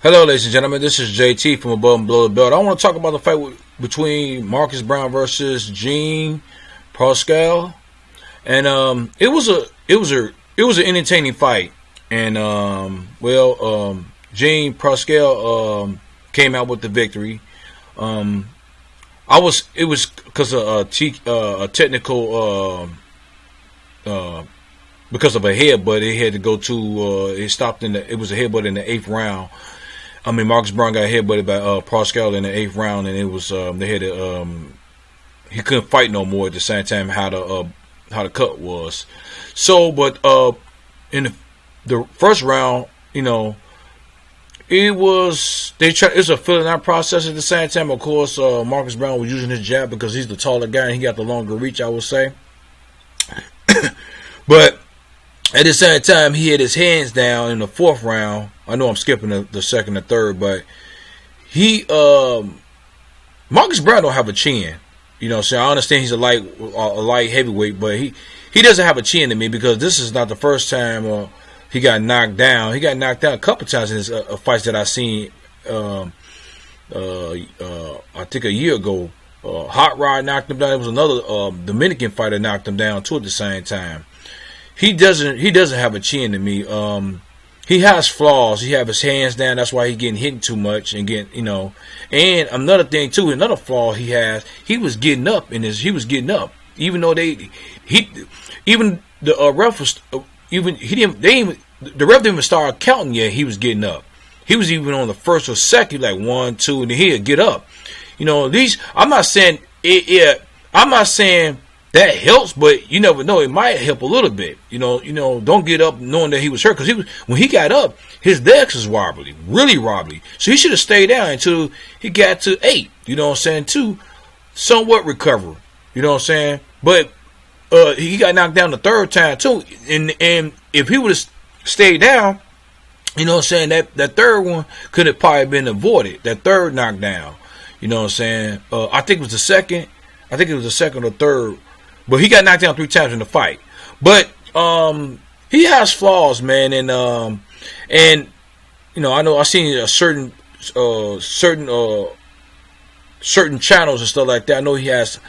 Hello, ladies and gentlemen. This is JT from Above and Below the Belt. I want to talk about the fight between Marcus Browne versus Jean Pascal, and it was an entertaining fight. And Jean Pascal came out with the victory. It was because of a technical because of a headbutt. It had to go to it stopped it was a headbutt in the eighth round. I mean, Marcus Browne got headbutted by Pascal in the eighth round, and it was they had to, he couldn't fight no more at the same time how the cut was. So, but in the first round, it's a filling out process at the same time. Of course, Marcus Browne was using his jab because he's the taller guy and he got the longer reach, I would say. But at the same time, he had his hands down in the fourth round. I know I'm skipping the second and third, but Marcus Browne don't have a chin. So I understand he's a light heavyweight, but he doesn't have a chin to me because this is not the first time he got knocked down. He got knocked down a couple times in his fights that I seen. I think a year ago, Hot Rod knocked him down. There was another Dominican fighter knocked him down too at the same time. He doesn't have a chin to me. He has flaws. He have his hands down. That's why he's getting hit too much and getting, And another thing too, another flaw he has. He was getting up even though the ref was the ref didn't even start counting yet. He was getting up. He was even on the first or second, like 1, 2, and then he'd get up. I'm not saying it. I'm not saying that helps, but you never know. It might help a little bit. Don't get up knowing that he was hurt because when he got up, his legs was wobbly, really wobbly. So he should have stayed down until he got to 8. To somewhat recover. But he got knocked down the third time too, and if he would have stayed down, that third one could have probably been avoided. That third knockdown, I think it was the second. I think it was the second or third. But he got knocked down 3 times in the fight. But he has flaws, man, and I know I seen a certain channels and stuff like that. I know he has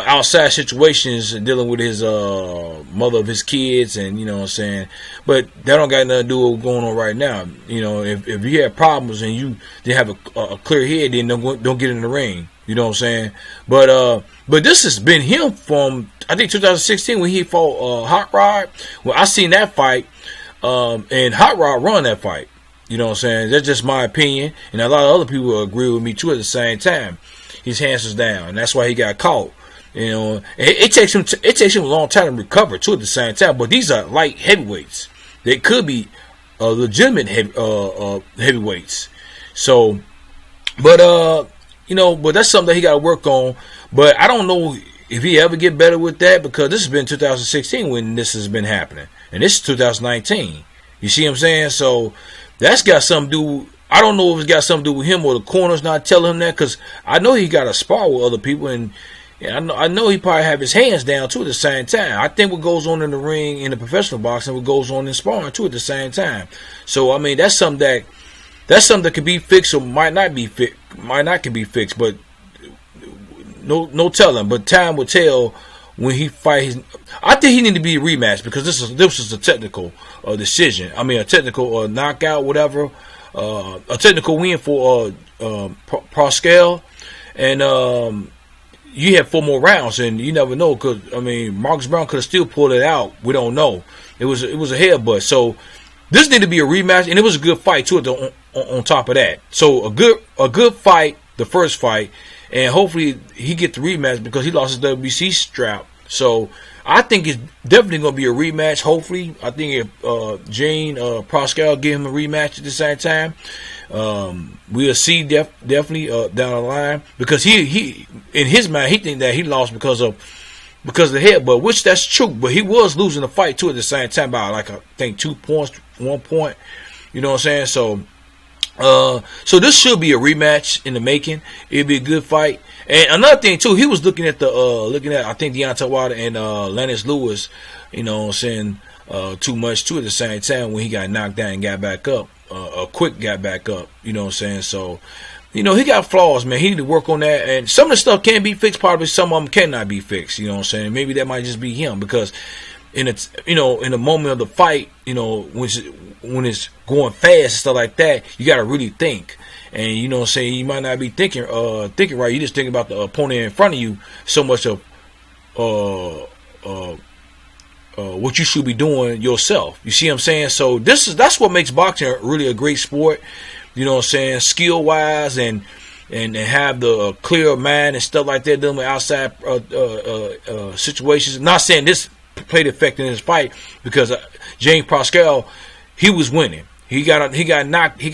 outside situations dealing with his mother of his kids, and but that don't got nothing to do with what's going on right now. If you have problems and you didn't have a clear head, then don't get in the ring. But this has been him from I think 2016 when he fought Hot Rod. Well, I seen that fight, and Hot Rod run that fight. That's just my opinion, and a lot of other people agree with me too. At the same time, his hands was down, and that's why he got caught. It takes him a long time to recover too. At the same time, but these are light heavyweights. They could be legitimate heavyweights. So, but that's something that he got to work on. But I don't know if he ever get better with that because this has been 2016 when this has been happening, and this is 2019. You see what I'm saying? So that's got something to do. I don't know if it's got something to do with him or the corners not telling him that, because I know he got to spar with other people, and I know he probably have his hands down too at the same time. I think what goes on in the ring in the professional boxing, what goes on in sparring too at the same time. So I mean that's something that could be fixed or might not can be fixed, but no telling. But time will tell when he fight. I think he need to be a rematch because this is a technical decision. I mean a technical knockout, whatever. A technical win for Pascal, and you have 4 more rounds, and you never know because Marcus Browne could have still pulled it out. We don't know. It was a headbutt. So this needed to be a rematch, and it was a good fight too. On top of that, so a good fight, the first fight, and hopefully he get the rematch because he lost his WBC strap. So I think it's definitely going to be a rematch. Hopefully, I think if Jean Pascal give him a rematch at the same time, we'll see definitely down the line because he in his mind he think that he lost because of the headbutt, which that's true. But he was losing the fight too at the same time by like I think 2 points, 1 point. You know what I'm saying? So this should be a rematch in the making. It'd be a good fight. And another thing too, he was looking at I think Deontay Wilder and Lennox Lewis, saying too much too at the same time when he got knocked down and got back up. quick got back up. You know what I'm saying? So, you know, he got flaws, man. He need to work on that. And some of the stuff can be fixed, probably some of them cannot be fixed. You know what I'm saying? Maybe that might just be him, because in it's, you know, in the moment of the fight, you know, when it's going fast and stuff like that, you got to really think. And you know what I'm saying, you might not be thinking right. You just thinking about the opponent in front of you so much of what you should be doing yourself. You see what I'm saying? So that's what makes boxing really a great sport. You know what I'm saying? Skill wise and have the clear mind and stuff like that, dealing with outside situations. Not saying this played effect in this fight, because James Pascal, he was winning. He got 3 knockdowns.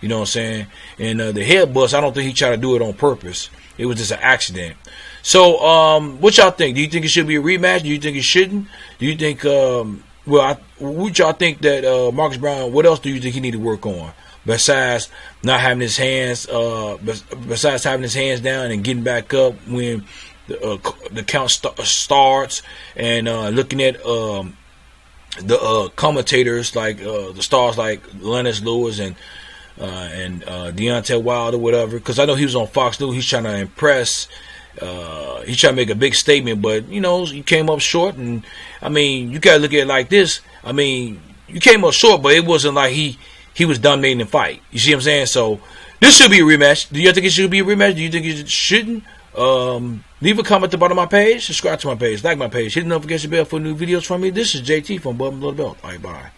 You know what I'm saying? And the headbutts, I don't think he tried to do it on purpose. It was just an accident. So, what y'all think? Do you think it should be a rematch? Do you think it shouldn't? Do you think, would y'all think that Marcus Browne, what else do you think he need to work on? Besides not having his hands, besides having his hands down and getting back up when the count starts, and looking at the commentators, like the stars like Lennox Lewis and Deontay Wilder or whatever, because I know he was on Fox News. He's trying to impress. He's trying to make a big statement, but you know, he came up short. And I mean, you gotta look at it like this. I mean, you came up short, but it wasn't like he was dominating the fight. You see what I'm saying? So this should be a rematch. Do you think it should be a rematch? Do you think it shouldn't? Leave a comment at the bottom of my page. Subscribe to my page. Like my page. Hit the notification bell for new videos from me. This is JT from Bubba Below the Belt. All right, bye.